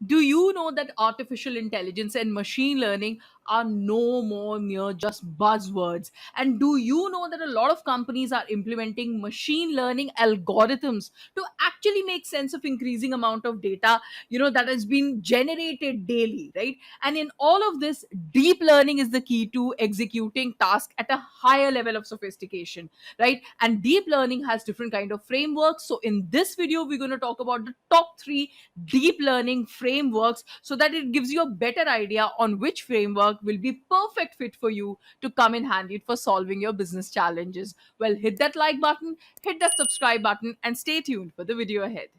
Do you know that artificial intelligence and machine learning are no more mere just buzzwords? And do you know that a lot of companies are implementing machine learning algorithms to actually make sense of increasing amount of data, that has been generated daily, right? And in all of this, deep learning is the key to executing tasks at a higher level of sophistication, right? And deep learning has different kind of frameworks. So in this video, we're going to talk about the top 3 deep learning frameworks so that it gives you a better idea on which framework will be perfect fit for you to come in handy for solving your business challenges. Well, hit that like button, hit that subscribe button, and stay tuned for the video ahead.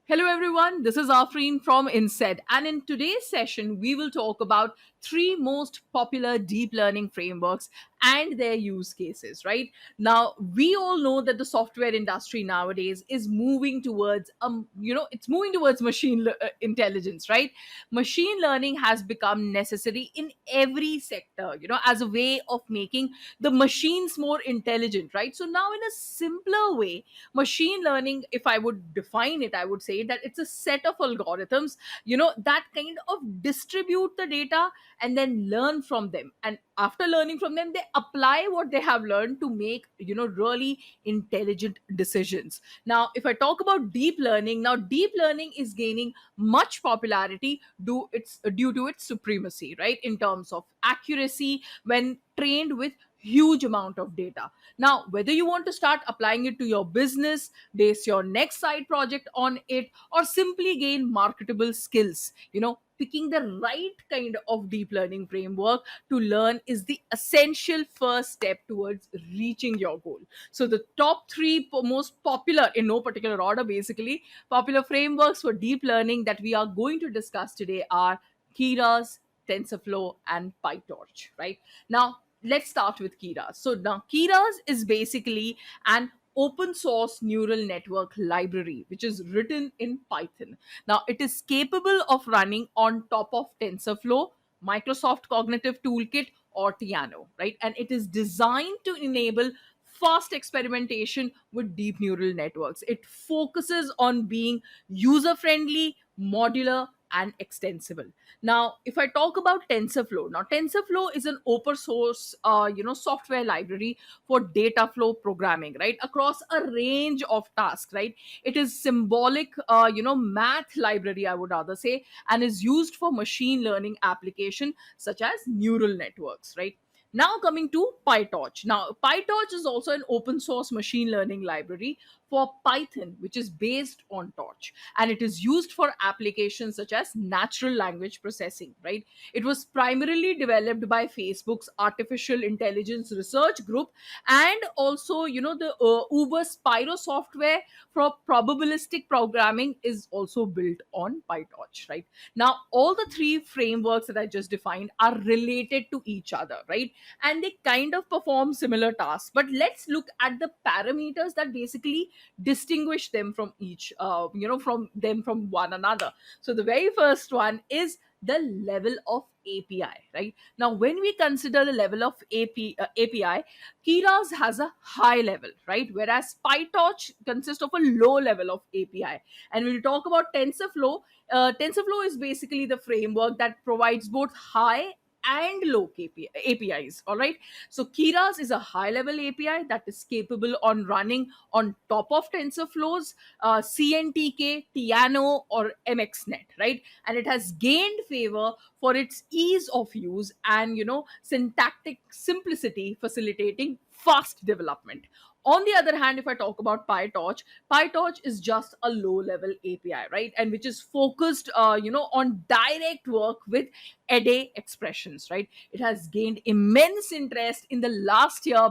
Hello, everyone. This is Afreen from INSEAD. And in today's session, we will talk about 3 most popular deep learning frameworks and their use cases, right? Now, we all know that the software industry nowadays is moving towards, it's moving towards intelligence, right? Machine learning has become necessary in every sector, as a way of making the machines more intelligent, right? So now, in a simpler way, machine learning, if I would define it, I would say that it's a set of algorithms, that kind of distribute the data and then learn from them, and after learning from them, they apply what they have learned to make, really intelligent decisions. Now, if I talk about deep learning, now deep learning is gaining much popularity due to its supremacy, right, in terms of accuracy when trained with huge amount of data. Now, whether you want to start applying it to your business, base your next side project on it, or simply gain marketable skills, picking the right kind of deep learning framework to learn is the essential first step towards reaching your goal. So the top 3 most popular, in no particular order, basically popular frameworks for deep learning that we are going to discuss today are Keras, TensorFlow, and PyTorch, right? Now, let's start with Keras. So now Keras is basically an open source neural network library which is written in Python. Now, it is capable of running on top of TensorFlow, Microsoft Cognitive Toolkit, or Tiano, right? And it is designed to enable fast experimentation with deep neural networks. It focuses on being user friendly, modular, and extensible. Now, if I talk about TensorFlow, now TensorFlow is an open source, software library for data flow programming, right, across a range of tasks, right? It is symbolic, math library, I would rather say, and is used for machine learning application such as neural networks, right? Now, coming to PyTorch. Now, PyTorch is also an open source machine learning library for Python, which is based on Torch, and it is used for applications such as natural language processing, right? It was primarily developed by Facebook's artificial intelligence research group, and also, the Uber Spyro software for probabilistic programming is also built on PyTorch, right? Now, all the 3 frameworks that I just defined are related to each other, right? And they kind of perform similar tasks. But let's look at the parameters that basically distinguish them from from one another. So the very first one is the level of API, right? Now, when we consider the level of API, Keras has a high level, right? Whereas PyTorch consists of a low level of API. And we'll talk about TensorFlow. TensorFlow is basically the framework that provides both high and low APIs. All right. So Keras is a high level API that is capable on running on top of TensorFlow's CNTK, Tiano, or MXNet, right? And it has gained favor for its ease of use and, syntactic simplicity, facilitating fast development. On the other hand, if I talk about PyTorch, PyTorch is just a low level API, right? And which is focused, on direct work with EDE expressions, right? It has gained immense interest in the last year,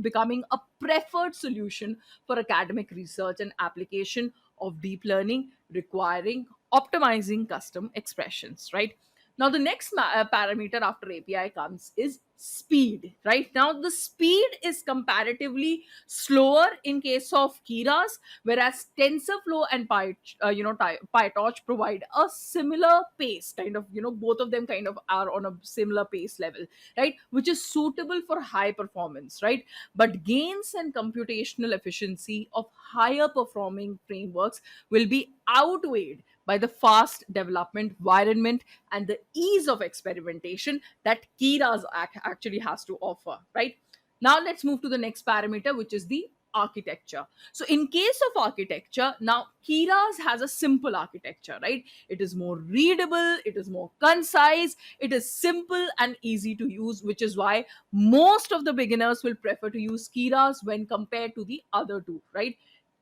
becoming a preferred solution for academic research and application of deep learning requiring optimizing custom expressions, right? Now, the next parameter after API comes is speed, right? Now, the speed is comparatively slower in case of Keras, whereas TensorFlow and PyTorch provide a similar pace, kind of, both of them kind of are on a similar pace level, right? Which is suitable for high performance, right? But gains and computational efficiency of higher performing frameworks will be outweighed by the fast development environment and the ease of experimentation that Keras actually has to offer, right? Now let's move to the next parameter, which is the architecture. So in case of architecture, now Keras has a simple architecture, right? It is more readable, it is more concise, it is simple and easy to use, which is why most of the beginners will prefer to use Keras when compared to the other two, right?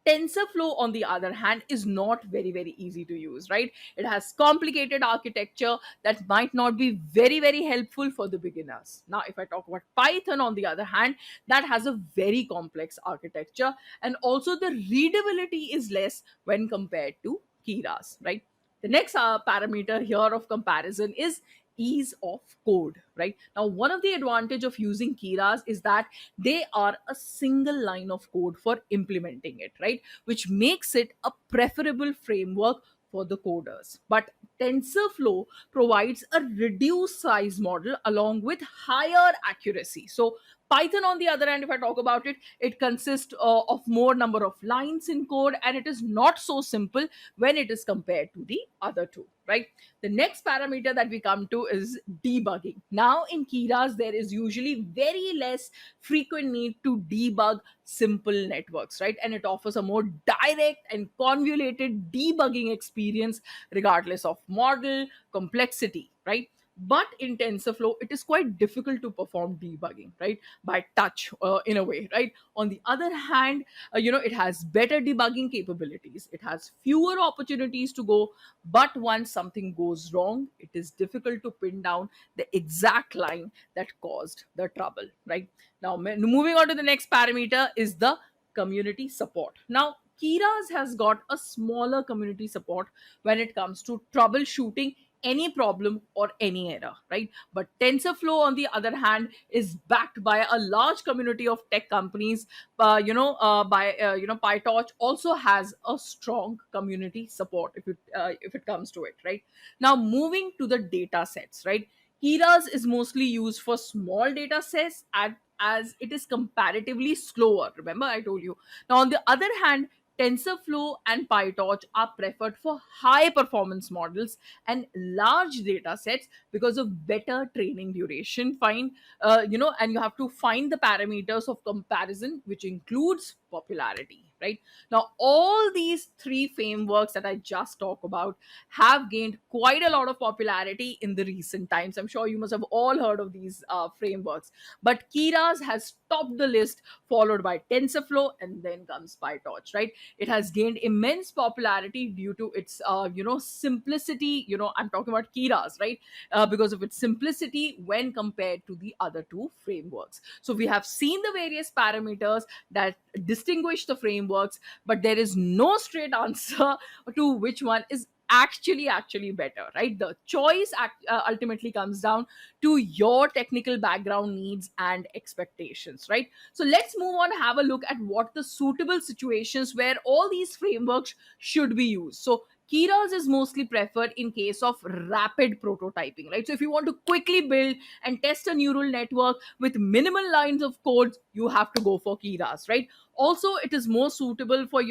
TensorFlow, on the other hand, is not very, very easy to use, right? It has complicated architecture that might not be very, very helpful for the beginners. Now, if I talk about Python, on the other hand, that has a very complex architecture, and also the readability is less when compared to Keras, right? The next parameter here of comparison is ease of code, right? Now, one of the advantage of using Keras is that they are a single line of code for implementing it, right? Which makes it a preferable framework for the coders. But TensorFlow provides a reduced size model along with higher accuracy. So Python, on the other hand, if I talk about it, it consists of more number of lines in code, and it is not so simple when it is compared to the other two, right? The next parameter that we come to is debugging. Now, in Keras, there is usually very less frequent need to debug simple networks, right? And it offers a more direct and convoluted debugging experience regardless of model complexity, right? But in TensorFlow, it is quite difficult to perform debugging, right, by touch, in a way, right? On the other hand, it has better debugging capabilities. It has fewer opportunities to go, but once something goes wrong, it is difficult to pin down the exact line that caused the trouble, right? Now, moving on to the next parameter is the community support. Now, Keras has got a smaller community support when it comes to troubleshooting any problem or any error, right? But TensorFlow, on the other hand, is backed by a large community of tech companies. PyTorch also has a strong community support if it comes to it, right? Now, moving to the data sets, right? Keras is mostly used for small data sets as it is comparatively slower. Remember, I told you. Now, on the other hand, TensorFlow and PyTorch are preferred for high performance models and large data sets because of better training duration. And you have to find the parameters of comparison, which includes popularity, right? Now, all these three frameworks that I just talked about have gained quite a lot of popularity in the recent times. I'm sure you must have all heard of these frameworks, but Keras has topped the list, followed by TensorFlow, and then comes PyTorch, right? It has gained immense popularity due to its simplicity. I'm talking about Keras, right? Because of its simplicity when compared to the other two frameworks. So we have seen the various parameters that distinguish the frameworks, but there is no straight answer to which one is actually better, right? The choice ultimately comes down to your technical background needs and expectations, right? So let's move on, have a look at what the suitable situations where all these frameworks should be used. So Keras is mostly preferred in case of rapid prototyping, right? So if you want to quickly build and test a neural network with minimal lines of code, you have to go for Keras, right? Also, it is more suitable for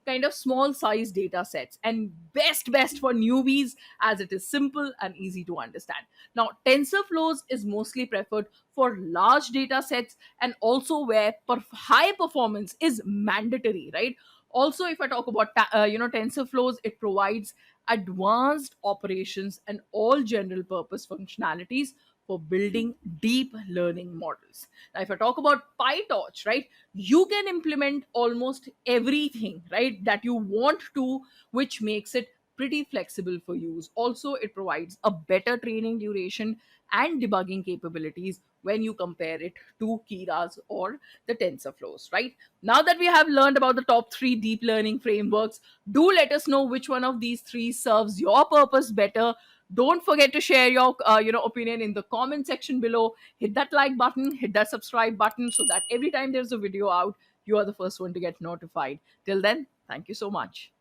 kind of small size data sets, and best for newbies as it is simple and easy to understand. Now, TensorFlows is mostly preferred for large data sets, and also where high performance is mandatory, right? Also, if I talk about TensorFlows, it provides advanced operations and all general purpose functionalities for building deep learning models. Now, if I talk about PyTorch, right, you can implement almost everything, right, that you want to, which makes it pretty flexible for use. Also, it provides a better training duration and debugging capabilities when you compare it to Keras or the TensorFlows, right? Now that we have learned about the top three deep learning frameworks, do let us know which one of these three serves your purpose better. Don't forget to share your opinion in the comment section below. Hit that like button, hit that subscribe button, so that every time there's a video out, you are the first one to get notified. Till then, thank you so much.